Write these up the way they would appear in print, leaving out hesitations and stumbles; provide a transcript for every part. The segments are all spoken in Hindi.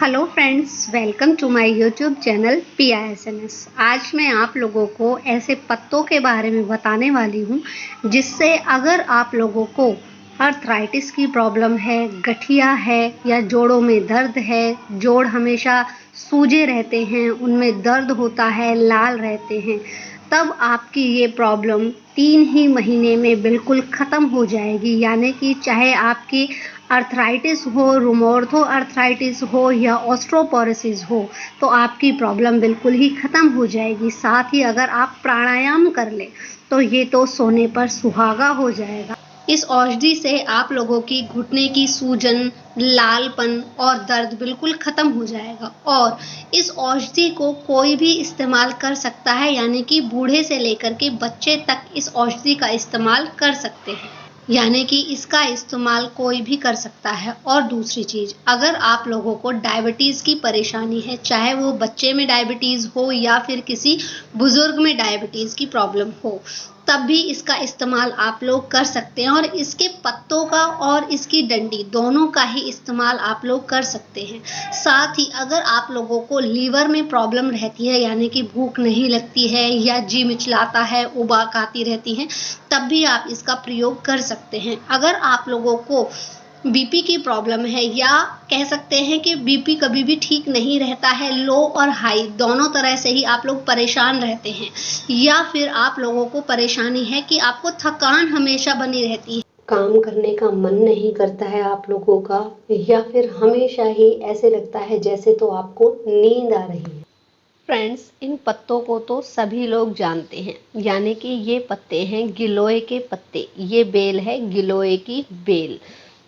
Hello friends, welcome to my YouTube channel PISNS। आज मैं आप लोगों को ऐसे पत्तों के बारे में बताने वाली हूँ जिससे अगर आप लोगों को अर्थराइटिस की प्रॉब्लम है, गठिया है या जोड़ों में दर्द है, जोड़ हमेशा सूजे रहते हैं, उनमें दर्द होता है, लाल रहते हैं, तब आपकी ये प्रॉब्लम 3 ही महीने में बिल्कुल ख़त्म हो जाएगी। यानी कि चाहे आपकी अर्थराइटिस हो, रुमॉर्थो अर्थराइटिस हो या ऑस्टियोपोरोसिस हो, तो आपकी प्रॉब्लम बिल्कुल ही ख़त्म हो जाएगी। साथ ही अगर आप प्राणायाम कर लें तो ये तो सोने पर सुहागा हो जाएगा। इस औषधि से आप लोगों की घुटने की सूजन, लालपन और दर्द बिल्कुल ख़त्म हो जाएगा। और इस औषधि को कोई भी इस्तेमाल कर सकता है, यानी कि बूढ़े से लेकर के बच्चे तक इस औषधि का इस्तेमाल कर सकते हैं। यानी कि इसका इस्तेमाल कोई भी कर सकता है। और दूसरी चीज़, अगर आप लोगों को डायबिटीज़ की परेशानी है, चाहे वो बच्चे में डायबिटीज़ हो या फिर किसी बुजुर्ग में डायबिटीज़ की प्रॉब्लम हो, तब भी इसका इस्तेमाल आप लोग कर सकते हैं। और इसके पत्तों का और इसकी डंडी दोनों का ही इस्तेमाल आप लोग कर सकते हैं। साथ ही अगर आप लोगों को लीवर में प्रॉब्लम रहती है, यानी कि भूख नहीं लगती है या जी मिचलाता है, उबाक आती रहती है, तब भी आप इसका प्रयोग कर सकते हैं। अगर आप लोगों को बीपी की प्रॉब्लम है, या कह सकते हैं कि बीपी कभी भी ठीक नहीं रहता है, लो और हाई दोनों तरह से ही आप लोग परेशान रहते हैं, या फिर आप लोगों को परेशानी है कि आपको थकान हमेशा बनी रहती है, काम करने का मन नहीं करता है आप लोगों का, या फिर हमेशा ही ऐसे लगता है जैसे तो आपको नींद आ रही है। फ्रेंड्स, इन पत्तों को तो सभी लोग जानते हैं। यानी कि ये पत्ते हैं गिलोय के पत्ते, ये बेल है गिलोय की बेल।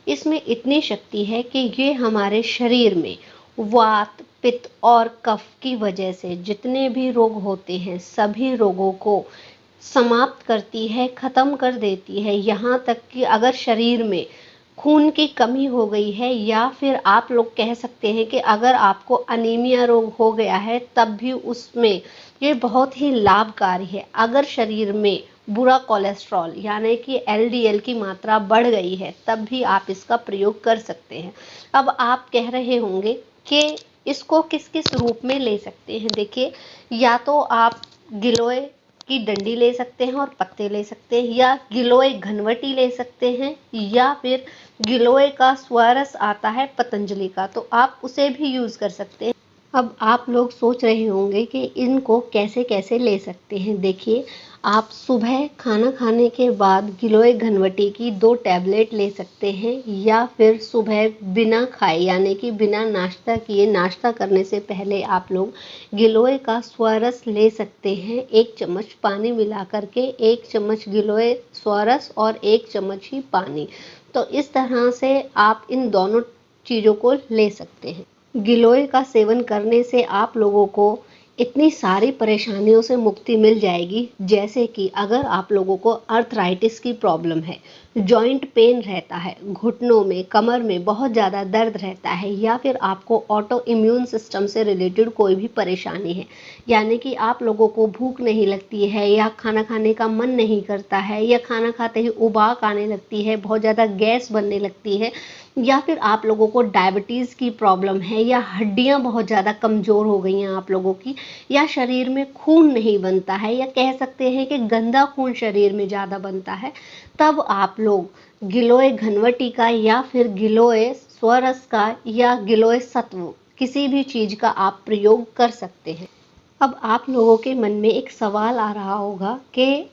इसमें इतनी शक्ति है कि ये हमारे शरीर में वात, पित्त और कफ की वजह से जितने भी रोग होते हैं, सभी रोगों को समाप्त करती है, ख़त्म कर देती है। यहाँ तक कि अगर शरीर में खून की कमी हो गई है, या फिर आप लोग कह सकते हैं कि अगर आपको अनीमिया रोग हो गया है, तब भी उसमें ये बहुत ही लाभकारी है। अगर शरीर में बुरा कोलेस्ट्रॉल यानी कि LDL की मात्रा बढ़ गई है, तब भी आप इसका प्रयोग कर सकते हैं। अब आप कह रहे होंगे कि इसको किस किस रूप में ले सकते हैं। देखिए, या तो आप गिलोय की डंडी ले सकते हैं और पत्ते ले सकते हैं, या गिलोय घनवटी ले सकते हैं, या फिर गिलोय का स्वरस आता है पतंजलि का, तो आप उसे भी यूज़ कर सकते हैं। अब आप लोग सोच रहे होंगे कि इनको कैसे कैसे ले सकते हैं। देखिए, आप सुबह खाना खाने के बाद गिलोय घनवटी की 2 टैबलेट ले सकते हैं, या फिर सुबह बिना खाए यानी कि बिना नाश्ता किए, नाश्ता करने से पहले आप लोग गिलोय का स्वरस ले सकते हैं। 1 चम्मच पानी मिला करके, 1 चम्मच गिलोय स्वरस और 1 चम्मच ही पानी। तो इस तरह से आप इन दोनों चीज़ों को ले सकते हैं। गिलोय का सेवन करने से आप लोगों को इतनी सारी परेशानियों से मुक्ति मिल जाएगी। जैसे कि अगर आप लोगों को अर्थराइटिस की प्रॉब्लम है, जॉइंट पेन रहता है, घुटनों में, कमर में बहुत ज़्यादा दर्द रहता है, या फिर आपको ऑटो इम्यून सिस्टम से रिलेटेड कोई भी परेशानी है, यानी कि आप लोगों को भूख नहीं लगती है, या खाना खाने का मन नहीं करता है, या खाना खाते ही उबाक आने लगती है, बहुत ज़्यादा गैस बनने लगती है, या फिर आप लोगों को डायबिटीज़ की प्रॉब्लम है, या हड्डियां बहुत ज़्यादा कमज़ोर हो गई हैं आप लोगों की, या शरीर में खून नहीं बनता है, या कह सकते हैं कि गंदा खून शरीर में ज़्यादा बनता है, तब आप लोग गिलोय घनवटी का, या फिर गिलोय स्वरस का, या गिलोय सत्व, किसी भी चीज़ का आप प्रयोग कर सकते हैं। अब आप लोगों के मन में एक सवाल आ रहा होगा कि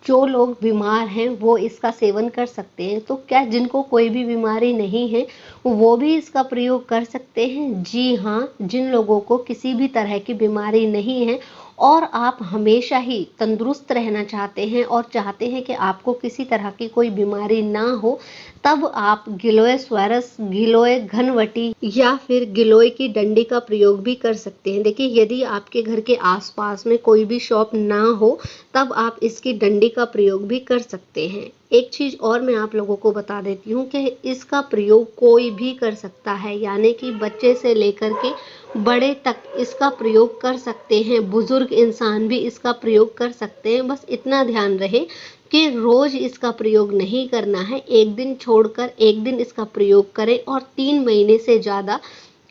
जो लोग बीमार हैं वो इसका सेवन कर सकते हैं, तो क्या जिनको कोई भी बीमारी नहीं है वो भी इसका प्रयोग कर सकते हैं? जी हाँ, जिन लोगों को किसी भी तरह की बीमारी नहीं है और आप हमेशा ही तंदुरुस्त रहना चाहते हैं और चाहते हैं कि आपको किसी तरह की कोई बीमारी ना हो, तब आप गिलोय स्वरस, गिलोय घनवटी या फिर गिलोय की डंडी का प्रयोग भी कर सकते हैं। देखिए, यदि आपके घर के आसपास में कोई भी शॉप ना हो, तब आप इसकी डंडी का प्रयोग भी कर सकते हैं। एक चीज़ और मैं आप लोगों को बता देती हूँ कि इसका प्रयोग कोई भी कर सकता है, यानी कि बच्चे से लेकर के बड़े तक इसका प्रयोग कर सकते हैं, बुजुर्ग इंसान भी इसका प्रयोग कर सकते हैं। बस इतना ध्यान रहे कि रोज इसका प्रयोग नहीं करना है, एक दिन छोड़कर एक दिन इसका प्रयोग करें, और 3 महीने से ज़्यादा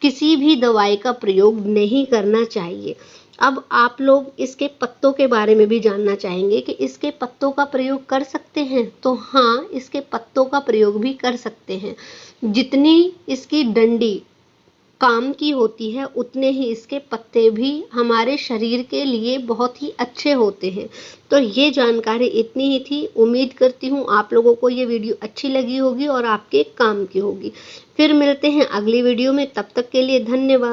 किसी भी दवाई का प्रयोग नहीं करना चाहिए। अब आप लोग इसके पत्तों के बारे में भी जानना चाहेंगे कि इसके पत्तों का प्रयोग कर सकते हैं, तो हाँ, इसके पत्तों का प्रयोग भी कर सकते हैं। जितनी इसकी डंडी काम की होती है उतने ही इसके पत्ते भी हमारे शरीर के लिए बहुत ही अच्छे होते हैं। तो ये जानकारी इतनी ही थी। उम्मीद करती हूँ आप लोगों को ये वीडियो अच्छी लगी होगी और आपके काम की होगी। फिर मिलते हैं अगली वीडियो में, तब तक के लिए धन्यवाद।